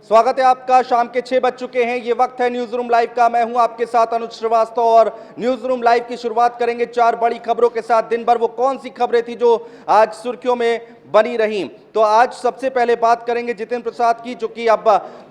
स्वागत है आपका। शाम के 6 बज चुके हैं। ये वक्त है न्यूज रूम लाइव का। मैं हूं आपके साथ अनुज श्रीवास्तव और न्यूज रूम लाइव की शुरुआत करेंगे 4 बड़ी खबरों के साथ। दिन भर वो कौन सी खबरें थी जो आज सुर्खियों में बनी रही। तो आज सबसे पहले बात करेंगे जितेंद्र प्रसाद की, जो कि अब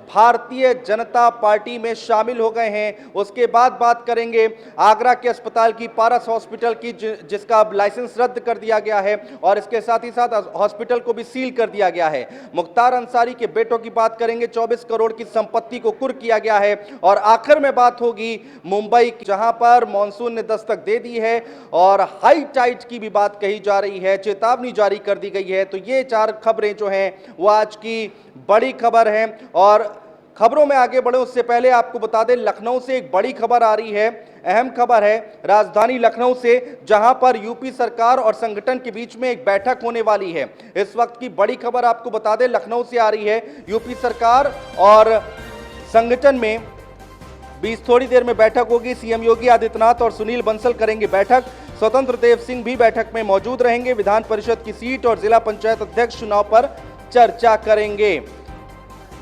भारतीय जनता पार्टी में शामिल हो गए हैं। उसके बाद बात करेंगे आगरा के अस्पताल की, पारस हॉस्पिटल की, जिसका अब लाइसेंस रद्द कर दिया गया है और इसके साथ ही साथ हॉस्पिटल को भी सील कर दिया गया है। मुख्तार अंसारी के बेटों की बात करेंगे। 24 करोड़ की संपत्ति को कुर्क किया गया है। और आखिर में बात होगी मुंबई, जहां पर मॉनसून ने दस्तक दे दी है और हाई टाइड की भी बात कही जा रही है, चेतावनी जारी कर दी गई है। तो ये 4 खबरें जो हैं वो आज की बड़ी खबर है। और खबरों में आगे बढ़े उससे पहले आपको बता दें, लखनऊ से एक बड़ी खबर आ रही है। अहम खबर है राजधानी लखनऊ से, जहां पर यूपी सरकार और संगठन के बीच में एक बैठक होने वाली है। इस वक्त की बड़ी खबर आपको बता दें, लखनऊ से आ रही है। यूपी सरकार और संगठन में 20 थोड़ी देर में बैठक होगी। सीएम योगी आदित्यनाथ और सुनील बंसल करेंगे बैठक। स्वतंत्र देव सिंह भी बैठक में मौजूद रहेंगे। विधान परिषद की सीट और जिला पंचायत अध्यक्ष चुनाव पर चर्चा करेंगे।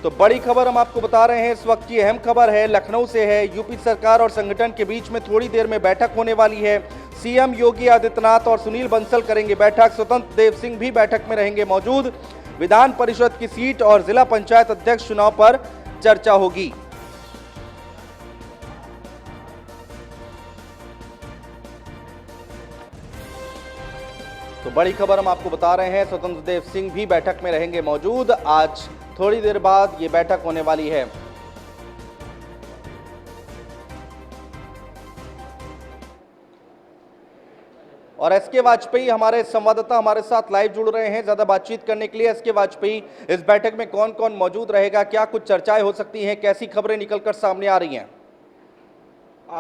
तो बड़ी खबर हम आपको बता रहे हैं। इस वक्त की अहम खबर है, लखनऊ से है। यूपी सरकार और संगठन के बीच में थोड़ी देर में बैठक होने वाली है। सीएम योगी आदित्यनाथ और सुनील बंसल करेंगे बैठक। स्वतंत्र देव सिंह भी बैठक में रहेंगे मौजूद। विधान परिषद की सीट और जिला पंचायत अध्यक्ष चुनाव पर चर्चा होगी। तो बड़ी खबर हम आपको बता रहे हैं, स्वतंत्र देव सिंह भी बैठक में रहेंगे मौजूद। आज थोड़ी देर बाद ये बैठक होने वाली है। और एस के वाजपेयी हमारे संवाददाता हमारे साथ लाइव जुड़ रहे हैं ज्यादा बातचीत करने के लिए। एस के वाजपेयी, इस बैठक में कौन कौन मौजूद रहेगा, क्या कुछ चर्चाएं हो सकती हैं, कैसी खबरें निकलकर सामने आ रही हैं?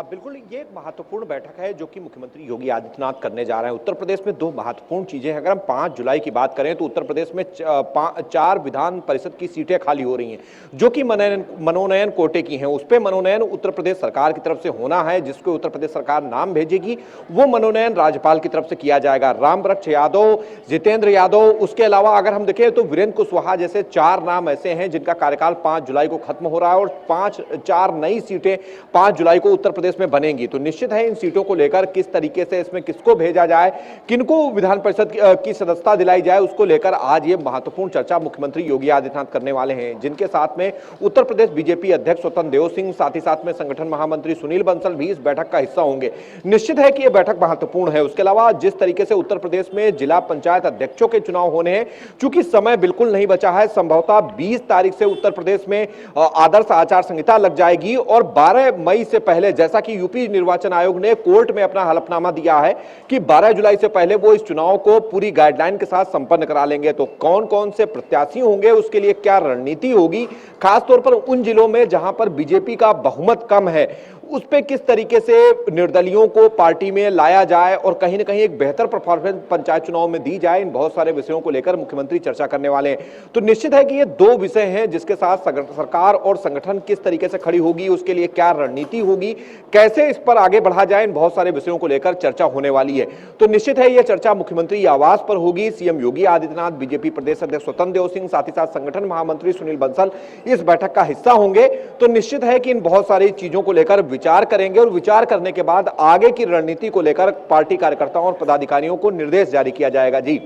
बिल्कुल, ये एक महत्वपूर्ण बैठक है जो कि मुख्यमंत्री योगी आदित्यनाथ करने जा रहे हैं। उत्तर प्रदेश में 2 महत्वपूर्ण चीजें हैं। अगर हम 5 जुलाई की बात करें तो उत्तर प्रदेश में 4 विधान परिषद की सीटें खाली हो रही हैं, जो कि मनोनयन कोटे की हैं। उस पर मनोनयन उत्तर प्रदेश सरकार की तरफ से होना है। जिसको उत्तर प्रदेश सरकार नाम भेजेगी वो मनोनयन राज्यपाल की तरफ से किया जाएगा। रामवृक्ष यादव, जितेंद्र यादव, उसके अलावा अगर हम देखें तो वीरेंद्र कुशवाहा जैसे 4 नाम ऐसे हैं जिनका कार्यकाल 5 जुलाई को खत्म हो रहा है। और 4 नई सीटें 5 जुलाई को उत्तर प्रदेश में बनेंगी। तो निश्चित है इन सीटों को लेकर किस तरीके से इसमें किसको भेजा जाए, किनको विधान परिषद की सदस्यता दिलाई जाए, उसको लेकर आज ये महत्वपूर्ण चर्चा मुख्यमंत्री योगी आदित्यनाथ करने वाले हैं। जिनके साथ में उत्तर प्रदेश बीजेपी अध्यक्ष स्वतंत्र देव सिंह, साथ ही साथ में संगठन महामंत्री सुनील बंसल भी इस बैठक का हिस्सा होंगे। निश्चित है कि यह बैठक महत्वपूर्ण है। उसके अलावा जिस तरीके से उत्तर प्रदेश में जिला पंचायत अध्यक्षों के चुनाव होने हैं, चूंकि समय बिल्कुल नहीं बचा है, संभवतः 20 तारीख से उत्तर प्रदेश में आदर्श आचार संहिता लग जाएगी और 12 मई से पहले, जैसा कि यूपी निर्वाचन आयोग ने कोर्ट में अपना हलफनामा दिया है कि 12 जुलाई से पहले वो इस चुनाव को पूरी गाइडलाइन के साथ संपन्न करा लेंगे। तो कौन कौन से प्रत्याशी होंगे, उसके लिए क्या रणनीति होगी, खासतौर पर उन जिलों में जहां पर बीजेपी का बहुमत कम है, उस पे किस तरीके से निर्दलियों को पार्टी में लाया जाए और कहीं ना कहीं एक बेहतर परफॉर्मेंस पंचायत चुनाव में दी जाए, इन बहुत सारे विषयों को लेकर मुख्यमंत्री चर्चा करने वाले हैं। तो निश्चित है कि ये 2 विषय हैं जिसके साथ सरकार और संगठन किस तरीके से खड़ी होगी, उसके लिए क्या रणनीति होगी, कैसे इस पर आगे बढ़ा जाए, इन बहुत सारे विषयों को लेकर चर्चा होने वाली है। तो निश्चित है यह चर्चा मुख्यमंत्री आवास पर होगी। सीएम योगी आदित्यनाथ, बीजेपी प्रदेश अध्यक्ष स्वतंत्र देव सिंह, साथ ही साथ संगठन महामंत्री सुनील बंसल इस बैठक का हिस्सा होंगे। तो निश्चित है कि इन बहुत सारी चीजों को लेकर विचार करेंगे और विचार करने के बाद आगे की रणनीति को लेकर पार्टी कार्यकर्ताओं और पदाधिकारियों को निर्देश जारी किया जाएगा। जी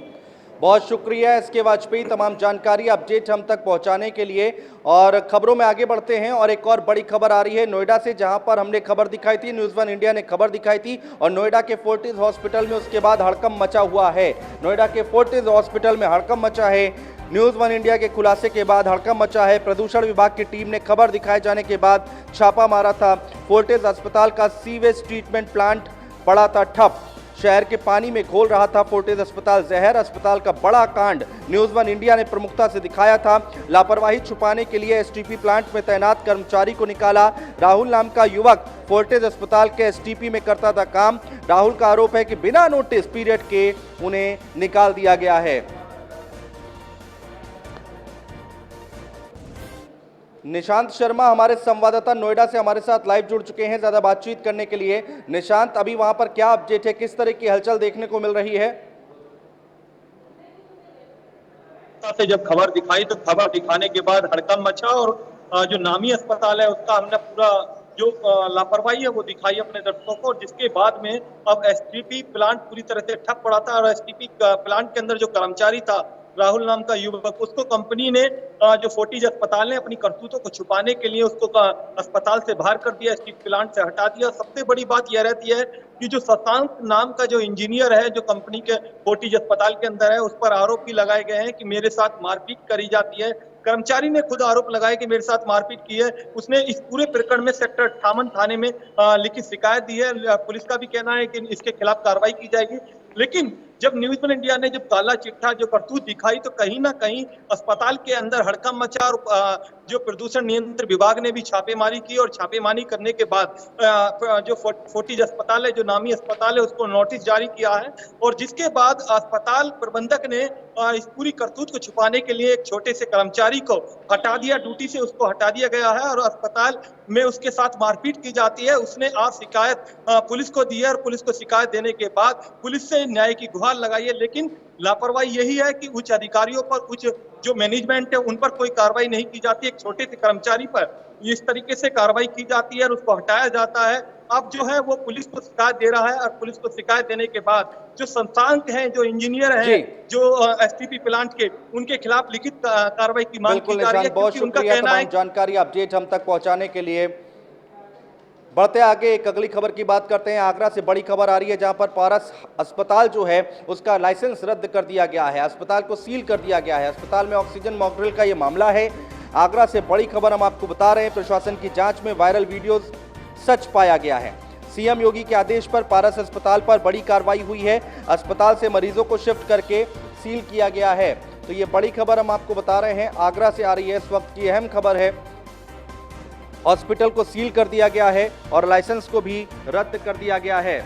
बहुत शुक्रिया एसके वाजपेयी, तमाम जानकारी अपडेट हम तक पहुंचाने के लिए। और खबरों में आगे बढ़ते हैं और एक और बड़ी खबर आ रही है नोएडा से, जहां पर हमने खबर दिखाई थी, न्यूज़ 1 इंडिया ने खबर दिखाई थी और नोएडा के फोर्टिस हॉस्पिटल में उसके बाद हड़कंप मचा हुआ है। नोएडा के फोर्टिस हॉस्पिटल में हड़कंप मचा है। न्यूज़ 1 इंडिया के खुलासे के बाद हड़कंप मचा है। प्रदूषण विभाग की टीम ने खबर दिखाए जाने के बाद छापा मारा था। फोर्टिस अस्पताल का सीवेज ट्रीटमेंट प्लांट पड़ा था ठप, शहर के पानी में घोल रहा था फोर्टिस अस्पताल जहर। अस्पताल का बड़ा कांड न्यूज़ 1 इंडिया ने प्रमुखता से दिखाया था। लापरवाही छुपाने के लिए एसटीपी प्लांट में तैनात कर्मचारी को निकाला। राहुल नाम का युवक फोर्टिस अस्पताल के एसटीपी में करता था काम। राहुल का आरोप है कि बिना नोटिस पीरियड के उन्हें निकाल दिया गया है। निशांत शर्मा हमारे संवाददाता नोएडा से हमारे साथ लाइव जुड़ चुके हैं ज्यादा बातचीत करने के लिए। निशांत, अभी वहां पर क्या अपडेट है, किस तरह की हलचल देखने को मिल रही है? से जब खबर दिखाई तो खबर दिखाने के बाद हड़कंप मचा और जो नामी अस्पताल है उसका हमने पूरा जो लापरवाही है वो दिखाई अपने दर्शकों को, और जिसके बाद में अब एसटीपी प्लांट पूरी तरह से ठप पड़ा था। और एसटीपी प्लांट के अंदर जो कर्मचारी था राहुल नाम का युवक, उसको कंपनी ने जो फोर्टिज अस्पताल ने अपनी करतूतों को छुपाने के लिए उसको अस्पताल से बाहर कर दिया, एसटीपी प्लांट से हटा दिया। सबसे बड़ी बात यह रहती है कि जो शशांक नाम का जो इंजीनियर है जो कंपनी के फोर्टिज अस्पताल के अंदर है, उस पर आरोप भी लगाए गए हैं कि मेरे साथ मारपीट करी जाती है। कर्मचारी ने खुद आरोप लगाया कि मेरे साथ मारपीट की है। उसने इस पूरे प्रकरण में सेक्टर 58 थाने में लिखित शिकायत दी है। पुलिस का भी कहना है कि इसके खिलाफ कार्रवाई की जाएगी। लेकिन जब न्यूज़ वन इंडिया ने जब काला चिट्ठा जो करतूत दिखाई, तो कहीं ना कहीं अस्पताल के अंदर हड़कंप मचा, और जो प्रदूषण नियंत्रण विभाग ने भी छापेमारी की, और छापेमारी करने के बाद जो फोर्टिज अस्पताल है, जो नामी अस्पताल है, उसको नोटिस जारी किया है। और जिसके बाद अस्पताल प्रबंधक ने इस पूरी करतूत को छुपाने के लिए एक छोटे से कर्मचारी को हटा दिया, ड्यूटी से उसको हटा दिया गया है, और अस्पताल में उसके साथ मारपीट की जाती है। उसने आज शिकायत पुलिस को दी है, और पुलिस को शिकायत देने के बाद पुलिस से न्याय की गुहार लगाई है। लेकिन लापरवाही यही है कि उच्च अधिकारियों पर, उच्च जो मैनेजमेंट है उन पर कोई कार्रवाई नहीं की जाती। एक छोटे से कर्मचारी पर इस तरीके से कार्रवाई की जाती है और उसको हटाया जाता है। अब जो है वो पुलिस को शिकायत दे रहा है, और पुलिस को शिकायत देने के बाद जो संस्थांक हैं, जो इंजीनियर हैं, जो एसटीपी प्लांट के, उनके खिलाफ लिखित कार्रवाई की मांग की जा रही है, बहुत क्योंकि उनका शुक्रिया कहना है तमाम जानकारी अपडेट हम तक पहुंचाने के लिए। बढ़ते आगे एक अगली खबर की बात करते हैं। आगरा से बड़ी खबर आ रही है, जहां पर पारस अस्पताल जो है उसका लाइसेंस रद्द कर दिया गया है, अस्पताल को सील कर दिया गया है। अस्पताल में ऑक्सीजन मॉकड्रिल का ये मामला है। आगरा से बड़ी खबर हम आपको बता रहे हैं। प्रशासन की जांच में वायरल वीडियो सच पाया गया है। सीएम योगी के आदेश पर पारस अस्पताल पर बड़ी कार्रवाई हुई है। अस्पताल से मरीजों को शिफ्ट करके सील किया गया है। तो ये बड़ी खबर हम आपको बता रहे हैं, आगरा से आ रही है। इस वक्त की अहम खबर है, हॉस्पिटल को सील कर दिया गया है और लाइसेंस को भी रद्द कर दिया गया है।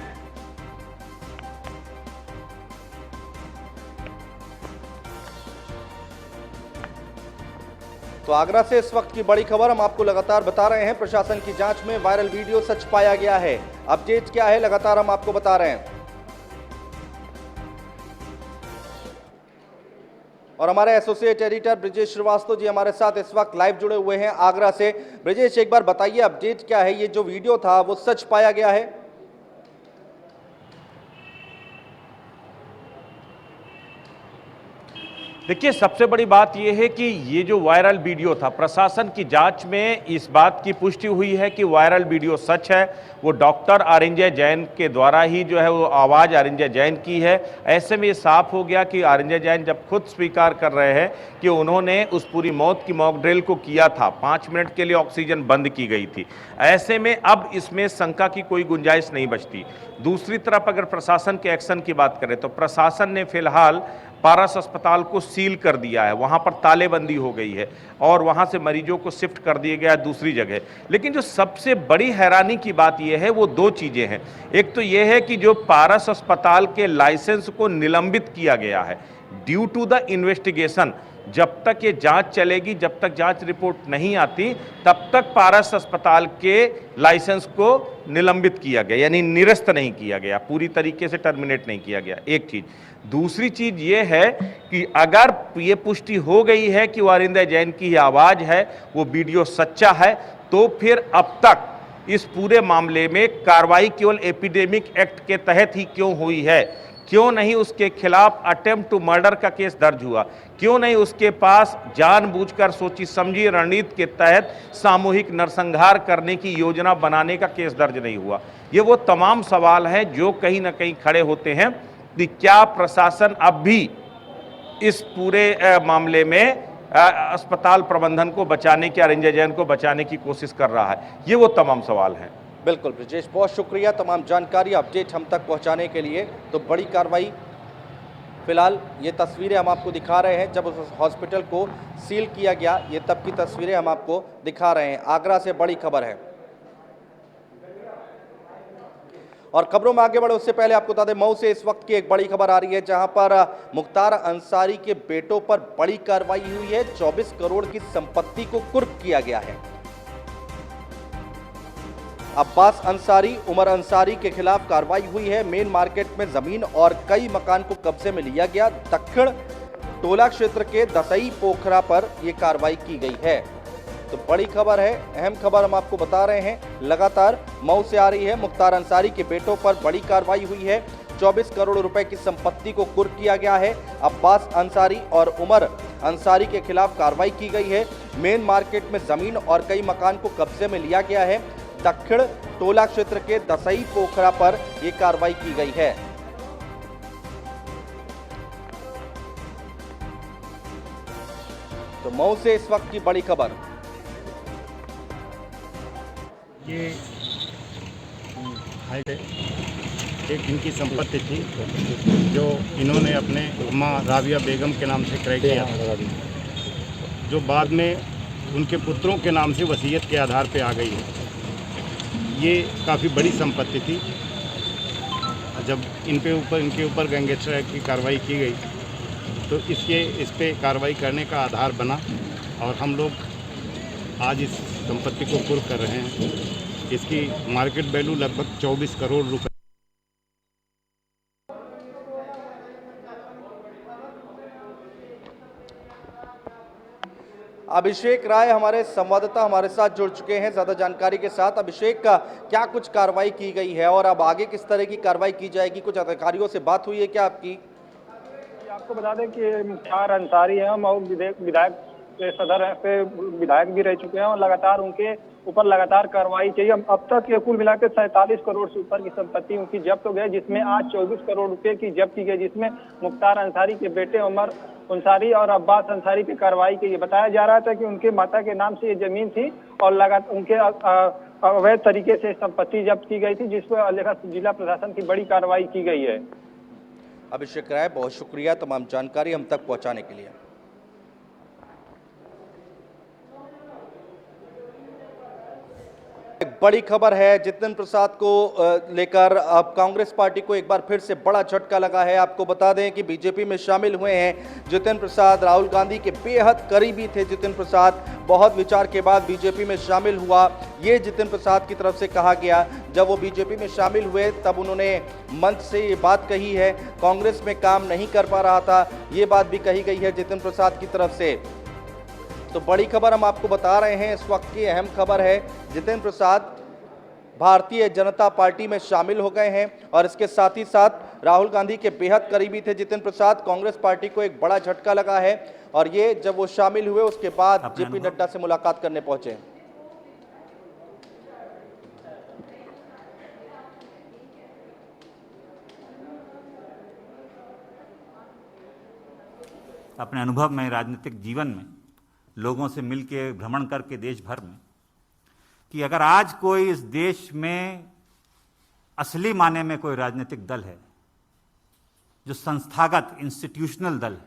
तो आगरा से इस वक्त की बड़ी खबर हम आपको लगातार बता रहे हैं। प्रशासन की जांच में वायरल वीडियो सच पाया गया है। अपडेट क्या है लगातार हम आपको बता रहे हैं। और हमारे एसोसिएट एडिटर ब्रिजेश श्रीवास्तव जी हमारे साथ इस वक्त लाइव जुड़े हुए हैं आगरा से। ब्रिजेश, एक बार बताइए अपडेट क्या है, ये जो वीडियो था वो सच पाया गया है? देखिए, सबसे बड़ी बात यह है कि ये जो वायरल वीडियो था, प्रशासन की जांच में इस बात की पुष्टि हुई है कि वायरल वीडियो सच है। वो डॉक्टर अरिंजय जैन के द्वारा ही जो है वो आवाज़ अरिंजय जैन की है। ऐसे में ये साफ हो गया कि अरिंजय जैन जब खुद स्वीकार कर रहे हैं कि उन्होंने उस पूरी मौत की मॉक ड्रिल को किया था, 5 मिनट के लिए ऑक्सीजन बंद की गई थी। ऐसे में अब इसमें शंका की कोई गुंजाइश नहीं बचती। दूसरी तरफ अगर प्रशासन के एक्शन की बात करें तो प्रशासन ने फिलहाल पारस अस्पताल को सील कर दिया है, वहां पर तालेबंदी हो गई है और वहां से मरीजों को शिफ्ट कर दिया गया है दूसरी जगह। लेकिन जो सबसे बड़ी हैरानी की बात यह है वो 2 चीजें हैं। एक तो यह है कि जो पारस अस्पताल के लाइसेंस को निलंबित किया गया है ड्यू टू द इन्वेस्टिगेशन। जब तक ये जांच चलेगी, जब तक जांच रिपोर्ट नहीं आती, तब तक पारस अस्पताल के लाइसेंस को निलंबित किया गया, यानी निरस्त नहीं किया गया, पूरी तरीके से टर्मिनेट नहीं किया गया। एक चीज। दूसरी चीज ये है कि अगर ये पुष्टि हो गई है कि वो अरिंजय जैन की आवाज है, वो वीडियो सच्चा है, तो फिर अब तक इस पूरे मामले में कार्रवाई केवल एपिडेमिक एक्ट के तहत ही क्यों हुई है? क्यों नहीं उसके खिलाफ अटेम्प्ट टू मर्डर का केस दर्ज हुआ? क्यों नहीं उसके पास जानबूझकर सोची समझी रणनीति के तहत सामूहिक नरसंहार करने की योजना बनाने का केस दर्ज नहीं हुआ? ये वो तमाम सवाल हैं जो कहीं ना कहीं खड़े होते हैं कि क्या प्रशासन अब भी इस पूरे मामले में अस्पताल प्रबंधन को बचाने की, अरिंजय जैन को बचाने की कोशिश कर रहा है? ये वो तमाम सवाल हैं। बिल्कुल ब्रिजेश, बहुत शुक्रिया तमाम जानकारी अपडेट हम तक पहुंचाने के लिए। तो बड़ी कार्रवाई, फिलहाल ये तस्वीरें हम आपको दिखा रहे हैं जब उस हॉस्पिटल को सील किया गया, ये तब की तस्वीरें हम आपको दिखा रहे हैं। आगरा से बड़ी खबर है। और खबरों में आगे बढ़े उससे पहले आपको बता दें, मऊ से इस वक्त की एक बड़ी खबर आ रही है, जहां पर मुख्तार अंसारी के बेटों पर बड़ी कार्रवाई हुई है। 24 करोड़ की संपत्ति को कुर्क किया गया है। अब्बास अंसारी, उमर अंसारी के खिलाफ कार्रवाई हुई है। मेन मार्केट में जमीन और कई मकान को कब्जे में लिया गया। दक्षिण टोला क्षेत्र के दसई पोखरा पर यह कार्रवाई की गई है। तो बड़ी खबर है, अहम खबर हम आपको बता रहे हैं, लगातार मऊ से आ रही है। मुख्तार अंसारी के बेटों पर बड़ी कार्रवाई हुई है। 24 करोड़ रुपए की संपत्ति को कुर्क किया गया है। अब्बास अंसारी और उमर अंसारी के खिलाफ कार्रवाई की गई है। मेन मार्केट में जमीन और कई मकान को कब्जे में लिया गया है। दक्षिण टोला क्षेत्र के दसई पोखरा पर यह कार्रवाई की गई है। तो मऊ से इस वक्त की बड़ी खबर। ये एक इनकी संपत्ति थी जो इन्होंने अपने अम्मा राबिया बेगम के नाम से क्रय किया, जो बाद में उनके पुत्रों के नाम से वसीयत के आधार पे आ गई है। ये काफ़ी बड़ी संपत्ति थी। जब इनके ऊपर गैंगस्टर एक्ट की कार्रवाई की गई तो इस पे कार्रवाई करने का आधार बना और हम लोग आज इस संपत्ति को कुर्क कर रहे हैं। इसकी मार्केट वैल्यू लगभग 24 करोड़ रुपए। अभिषेक राय हमारे संवाददाता हमारे साथ जुड़ चुके हैं ज्यादा जानकारी के साथ। अभिषेक, का क्या कुछ कार्रवाई की गई है और अब आगे किस तरह की कार्रवाई की जाएगी? कुछ अधिकारियों से बात हुई है क्या आपकी? आपको बता दें कि मुख्तार अंसारी हैं, मऊ विधायक सदर हैं, पे विधायक भी रह चुके हैं और लगातार उनके ऊपर लगातार कार्रवाई चाहिए। अब तक कुल मिलाकर 47 करोड़ से ऊपर की संपत्ति उनकी जब्त हो गई, जिसमें आज 24 करोड़ रुपए की जब्त की गई, जिसमें मुख्तार अंसारी के बेटे उमर अंसारी और अब्बास अंसारी की कार्रवाई की। बताया जा रहा था कि उनके माता के नाम से ये जमीन थी और लगातार उनके अवैध तरीके से संपत्ति जब्त की गई थी, जिस पर जिला प्रशासन की बड़ी कार्रवाई की गई है। अभिषेक राय, बहुत शुक्रिया तमाम जानकारी हम तक पहुंचाने के लिए। एक बड़ी खबर है, जितिन प्रसाद को लेकर अब कांग्रेस पार्टी को एक बार फिर से बड़ा झटका लगा है। आपको बता दें कि बीजेपी में शामिल हुए हैं जितिन प्रसाद। राहुल गांधी के बेहद करीबी थे जितिन प्रसाद। बहुत विचार के बाद बीजेपी में शामिल हुआ, ये जितिन प्रसाद की तरफ से कहा गया। जब वो बीजेपी में शामिल हुए तब उन्होंने मंच से ये बात कही है, कांग्रेस में काम नहीं कर पा रहा था, ये बात भी कही गई है जितिन प्रसाद की तरफ से। तो बड़ी खबर हम आपको बता रहे हैं, इस वक्त की अहम खबर है, जितिन प्रसाद भारतीय जनता पार्टी में शामिल हो गए हैं और इसके साथ ही साथ राहुल गांधी के बेहद करीबी थे जितिन प्रसाद। कांग्रेस पार्टी को एक बड़ा झटका लगा है और ये जब वो शामिल हुए उसके बाद जेपी नड्डा से मुलाकात करने पहुंचे। अपने अनुभव में, राजनीतिक जीवन में, लोगों से मिलकर भ्रमण करके देश भर में, कि अगर आज कोई इस देश में असली माने में कोई राजनीतिक दल है जो संस्थागत इंस्टीट्यूशनल दल है,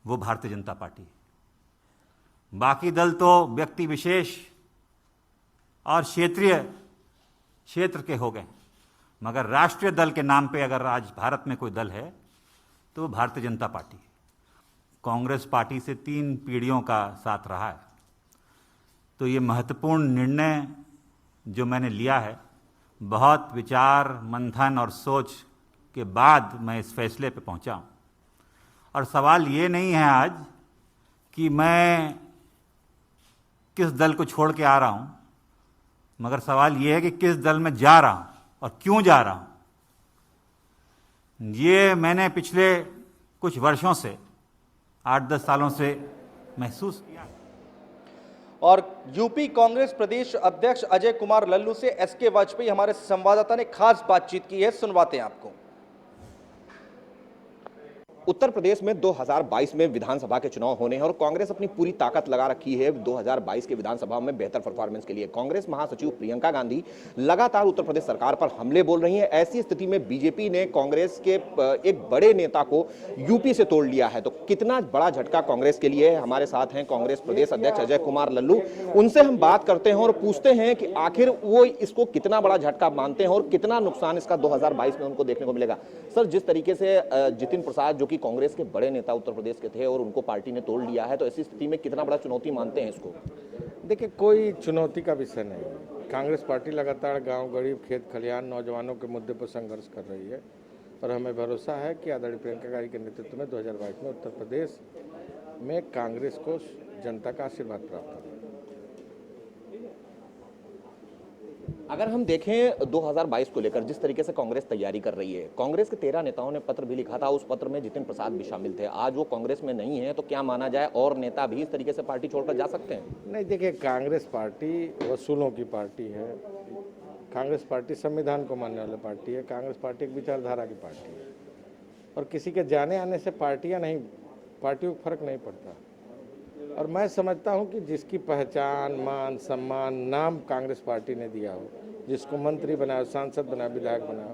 वो भारतीय जनता पार्टी है। बाकी दल तो व्यक्ति विशेष और क्षेत्र के हो गए, मगर राष्ट्रीय दल के नाम पे अगर आज भारत में कोई दल है तो वो भारतीय जनता पार्टी है। कांग्रेस पार्टी से 3 पीढ़ियों का साथ रहा है, तो ये महत्वपूर्ण निर्णय जो मैंने लिया है, बहुत विचार मंथन और सोच के बाद मैं इस फैसले पे पहुंचा हूं। और सवाल ये नहीं है आज कि मैं किस दल को छोड़ के आ रहा हूं, मगर सवाल ये है कि किस दल में जा रहा हूं और क्यों जा रहा हूं। ये मैंने पिछले कुछ वर्षों से, 8-10 सालों से महसूस किया। और यूपी कांग्रेस प्रदेश अध्यक्ष अजय कुमार लल्लू से एसके वाजपेयी हमारे संवाददाता ने खास बातचीत की है, सुनवाते हैं आपको। उत्तर प्रदेश में 2022 में विधानसभा के चुनाव होने हैं और कांग्रेस अपनी पूरी ताकत लगा रखी है 2022 के विधानसभा में बेहतर परफॉर्मेंस के लिए। कांग्रेस महासचिव प्रियंका गांधी लगातार उत्तर प्रदेश सरकार पर हमले बोल रही हैं। ऐसी स्थिति में बीजेपी ने कांग्रेस के एक बड़े नेता को यूपी से तोड़ लिया है, तो कितना बड़ा झटका कांग्रेस के लिए है। हमारे साथ हैं कांग्रेस प्रदेश अध्यक्ष अजय कुमार लल्लू, उनसे हम बात करते हैं और पूछते हैं कि आखिर वो इसको कितना बड़ा झटका मानते हैं और कितना नुकसान इसका 2022 में उनको देखने को मिलेगा। सर, जिस तरीके से जितिन प्रसाद जो कि कांग्रेस के बड़े नेता उत्तर प्रदेश के थे और उनको पार्टी ने तोड़ लिया है, तो ऐसी स्थिति में कितना बड़ा चुनौती मानते हैं इसको? देखिए, कोई चुनौती का विषय नहीं। कांग्रेस पार्टी लगातार गांव, गरीब, खेत खलिहान, नौजवानों के मुद्दे पर संघर्ष कर रही है और हमें भरोसा है कि आदरणीय प्रियंका गांधी के नेतृत्व में 2022 में उत्तर प्रदेश में कांग्रेस को जनता का आशीर्वाद प्राप्त होगा। अगर हम देखें 2022 को लेकर जिस तरीके से कांग्रेस तैयारी कर रही है, कांग्रेस के 13 नेताओं ने पत्र भी लिखा था, उस पत्र में जितिन प्रसाद भी शामिल थे। आज वो कांग्रेस में नहीं है, तो क्या माना जाए और नेता भी इस तरीके से पार्टी छोड़कर जा सकते हैं? नहीं, देखिए, कांग्रेस पार्टी वसूलों की पार्टी है। कांग्रेस पार्टी संविधान को मानने वाली पार्टी है। कांग्रेस पार्टी एक विचारधारा की पार्टी है और किसी के जाने आने से पार्टियों को फर्क नहीं पड़ता। और मैं समझता हूं कि जिसकी पहचान, मान, सम्मान, नाम कांग्रेस पार्टी ने दिया हो, जिसको मंत्री बनाया, सांसद बनाया, विधायक बनाया,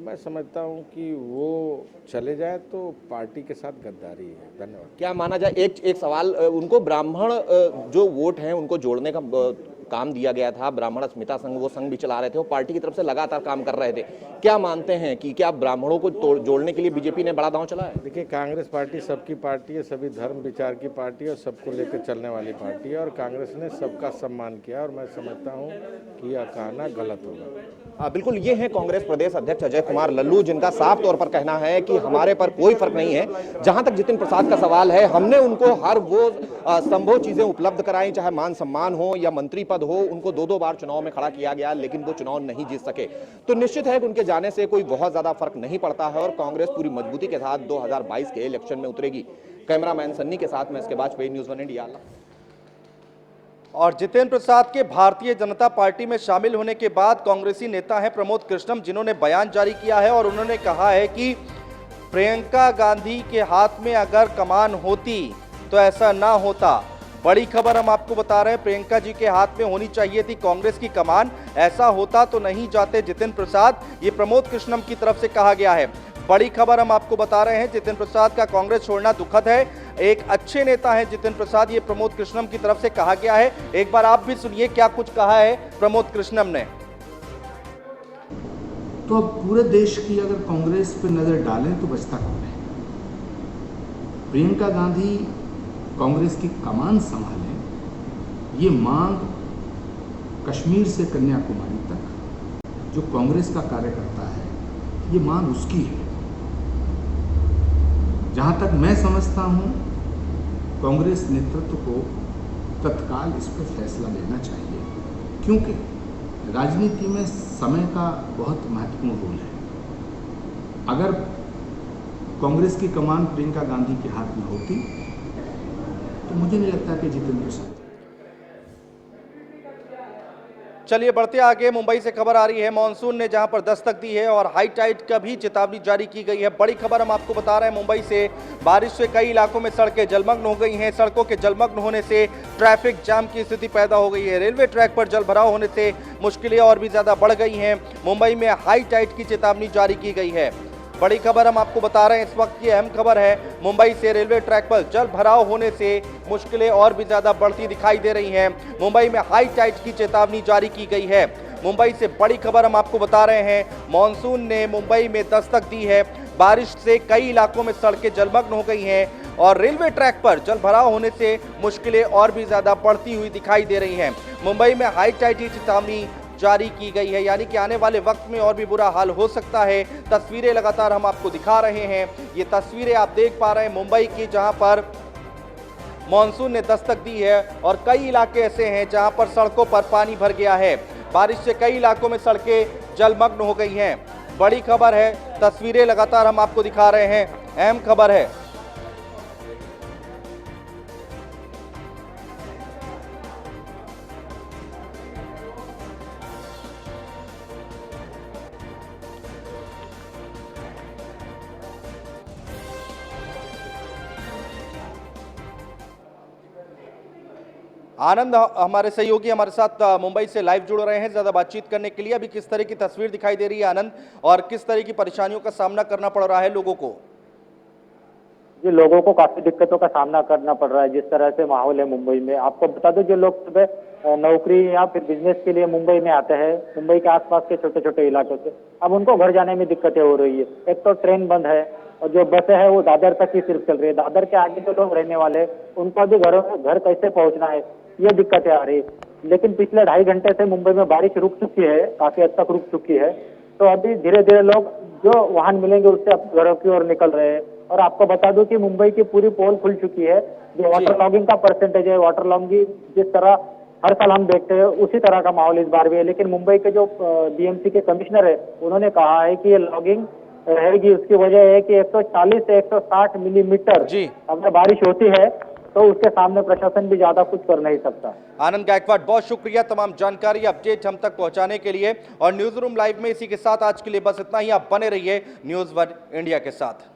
मैं समझता हूं कि वो चले जाए तो पार्टी के साथ गद्दारी है। धन्यवाद। क्या माना जाए, एक सवाल, उनको ब्राह्मण जो वोट हैं उनको जोड़ने का काम दिया गया था, ब्राह्मण अस्मिता संघ, वो संघ भी चला रहे थे, वो पार्टी की तरफ से लगातार काम कर रहे थे। क्या मानते हैं कि क्या ब्राह्मणों को जोड़ने के लिए बीजेपी ने बड़ा दांव चलाया है? देखिए, कांग्रेस पार्टी सबकी पार्टी है, सभी धर्म विचार की पार्टी है और सबको लेकर चलने वाली पार्टी है और कांग्रेस ने सबका सम्मान किया और मैं समझता हूँ कि यह कहना गलत होगा। बिल्कुल, ये है कांग्रेस प्रदेश अध्यक्ष अजय कुमार लल्लू, जिनका साफ तौर पर कहना है कि हमारे पर कोई फर्क नहीं है। जहां तक जितिन प्रसाद का सवाल है, हमने उनको हर वो संभव चीजें उपलब्ध कराई, चाहे मान सम्मान हो या मंत्री पद हो। उनको 2-2 बार चुनाव में खड़ा किया गया, लेकिन वो चुनाव नहीं जीत सके। तो निश्चित है कि उनके जाने से कोई बहुत ज्यादा फर्क नहीं पड़ता है और कांग्रेस पूरी मजबूती के साथ 2022 के इलेक्शन में उतरेगी। कैमरामैन सन्नी के साथ मैं इसके बाद न्यूज़ 1 इंडिया। और जितेंद्र प्रसाद के भारतीय जनता पार्टी में शामिल होने के बाद कांग्रेसी नेता हैं प्रमोद कृष्णम, जिन्होंने बयान जारी किया है और उन्होंने कहा है कि प्रियंका गांधी के हाथ में अगर कमान होती तो ऐसा ना होता। बड़ी खबर हम आपको बता रहे हैं, प्रियंका जी के हाथ में होनी चाहिए थी कांग्रेस की कमान, ऐसा होता तो नहीं जाते जितेंद्र प्रसाद। ये प्रमोद कृष्णम की तरफ से कहा गया है। बड़ी खबर हम आपको बता रहे हैं, जितेंद्र प्रसाद का कांग्रेस छोड़ना दुखद है। एक अच्छे नेता हैं जितेंद्र प्रसाद, ये प्रमोद कृष्णम की तरफ से कहा गया है। एक बार आप भी सुनिए क्या कुछ कहा है प्रमोद कृष्णम ने। तो अब पूरे देश की अगर कांग्रेस पर नजर डालें तो बचता कौन है? प्रियंका गांधी कांग्रेस की कमान संभालें, ये मांग कश्मीर से कन्याकुमारी तक जो कांग्रेस का कार्यकर्ता है, ये मांग उसकी है। जहां तक मैं समझता हूं, कांग्रेस नेतृत्व को तत्काल इस पर फैसला लेना चाहिए, क्योंकि राजनीति में समय का बहुत महत्वपूर्ण रोल है। अगर कांग्रेस की कमान प्रियंका गांधी के हाथ में होती तो मुझे नहीं लगता कि जितेंद्र प्रसाद। चलिए बढ़ते आगे, मुंबई से खबर आ रही है, मानसून ने जहां पर दस्तक दी है और हाई टाइड का भी चेतावनी जारी की गई है। बड़ी खबर हम आपको बता रहे हैं मुंबई से, बारिश से कई इलाकों में सड़कें जलमग्न हो गई हैं। सड़कों के जलमग्न होने से ट्रैफिक जाम की स्थिति पैदा हो गई है। रेलवे ट्रैक पर जलभराव होने से मुश्किलें और भी ज्यादा बढ़ गई हैं। मुंबई में हाई टाइड की चेतावनी जारी की गई है। बड़ी खबर हम आपको बता रहे हैं, इस वक्त की अहम खबर है, मुंबई से रेलवे ट्रैक पर जल भराव होने से मुश्किलें और भी ज्यादा बढ़ती दिखाई दे रही हैं। मुंबई में हाई टाइड की चेतावनी जारी की गई है। मुंबई से बड़ी खबर हम आपको बता रहे हैं, मॉनसून ने मुंबई में दस्तक दी है। बारिश से कई इलाकों में सड़कें जलमग्न हो गई हैं और रेलवे ट्रैक पर जल भराव होने से मुश्किलें और भी ज्यादा बढ़ती हुई दिखाई दे रही हैं। मुंबई में हाई टाइड की चेतावनी जारी की गई है, यानी कि आने वाले वक्त में और भी बुरा हाल हो सकता है। तस्वीरें लगातार हम आपको दिखा रहे हैं। ये तस्वीरें आप देख पा रहे हैं मुंबई की, जहां पर मॉनसून ने दस्तक दी है और कई इलाके ऐसे हैं जहां पर सड़कों पर पानी भर गया है। बारिश से कई इलाकों में सड़कें जलमग्न हो गई हैं। बड़ी खबर है, तस्वीरें लगातार हम आपको दिखा रहे हैं, अहम खबर है। आनंद हमारे सहयोगी हमारे साथ मुंबई से लाइव जुड़ रहे हैं ज्यादा बातचीत करने के लिए। अभी किस तरह की तस्वीर दिखाई दे रही है आनंद, और किस तरह की परेशानियों का सामना करना पड़ रहा है लोगों को? जी, लोगों को काफी दिक्कतों का सामना करना पड़ रहा है। जिस तरह से माहौल है मुंबई में, आपको बता दो, जो लोग सुबह नौकरी या फिर बिजनेस के लिए मुंबई में आते हैं, मुंबई के आसपास के छोटे छोटे इलाकों से, अब उनको घर जाने में दिक्कतें हो रही है। एक तो ट्रेन बंद है और जो बसें है वो दादर तक ही सिर्फ चल रही है। दादर के आगे जो लोग रहने वाले उनको भी घर कैसे पहुंचना है, ये दिक्कतें आ रही है। लेकिन पिछले 2.5 घंटे से मुंबई में बारिश रुक चुकी है, काफी हद तक रुक चुकी है। तो अभी धीरे धीरे लोग जो वाहन मिलेंगे उससे अपने घरों की ओर निकल रहे हैं और आपको बता दूं कि मुंबई की पूरी पोल खुल चुकी है। जो वाटर लॉगिंग का परसेंटेज है, वाटर लॉगिंग जिस तरह हर साल हम देखते हैं उसी तरह का माहौल इस बार भी है। लेकिन मुंबई के जो बीएमसी के कमिश्नर है उन्होंने कहा है कि ये लॉगिंग रहेगी। उसकी वजह है कि 140 से 160 मिलीमीटर अगर बारिश होती है तो उसके सामने प्रशासन भी ज्यादा कुछ कर नहीं सकता। आनंद गायकवाड़, बहुत शुक्रिया तमाम जानकारी अपडेट हम तक पहुंचाने के लिए। और न्यूज रूम लाइव में इसी के साथ आज के लिए बस इतना ही। आप बने रहिए न्यूज वन इंडिया के साथ।